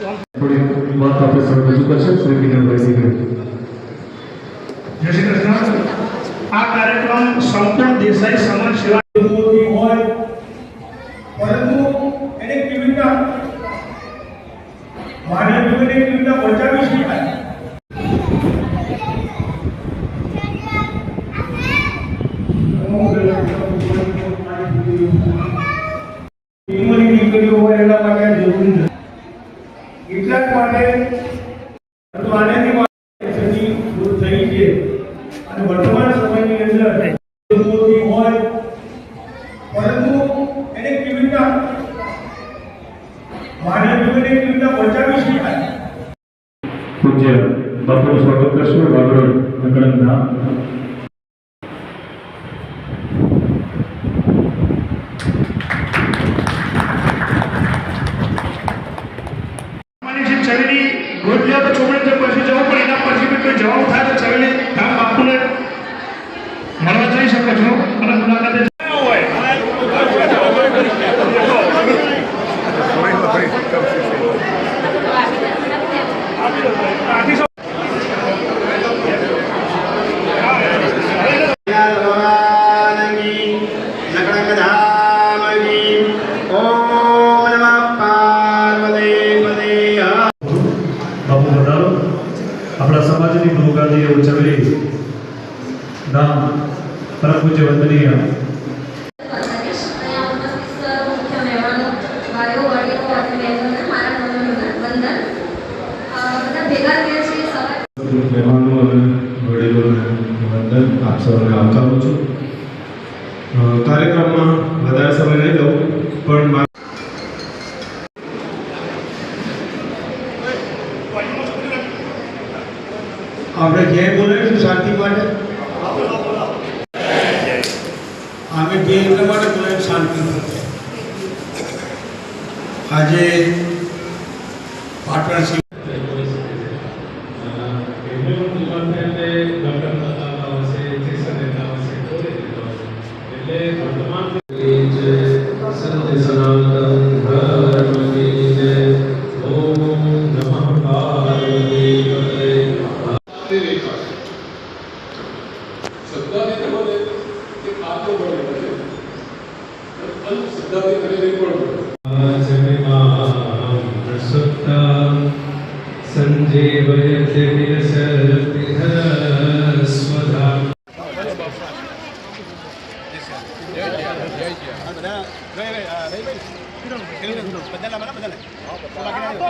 થોડી વાત આપણે સૌ રજૂ કરશે શ્રી કિરણભાઈ જય શ્રી કૃષ્ણ। આ કાર્યક્રમ સંપૂર્ણ દેસાઈ સમાજ સેવા હોય, પરંતુ એને કેવી રીતે માનવ જીવનને કેવી રીતે બચાવી શકાય, દીકરીઓ હોય એના માટે જરૂરી નથી। એટલા જ માટે આનાથી દૂર થઈ છે અને વર્તમાન સમયની અંદર હોય, પરંતુ એને કેવી રીતે માનવ જીવનને કેવી રીતે બચાવી શકાય। પૂજ્ય બાપુનું સ્વાગત કરશું વાગડ નકળંગના ચવેલી ગોદ લ્યો તો ચોપડી પછી જવું પણ એના પછી બી કોઈ જવાબ થાય તો ચવેલી ગામ બાપુને મળવા જઈ શકો છો અને મુલાકાતે આપણા સમાજની નોગાદીએ ઉજવેલી નામ પરમ પૂજ્ય વંદનીય મહેમાનો અને વડીલોને વંદન આપ સૌને આવકારું છું। કાર્યક્રમમાં વધારે સમય નહીં લઉં, પણ આપણે જય બોલાવીશું શાંતિ માટે। અમે જય એટલા માટે બોલાવી શાંતિ માટે। આજે પાટણ સંજીવયતે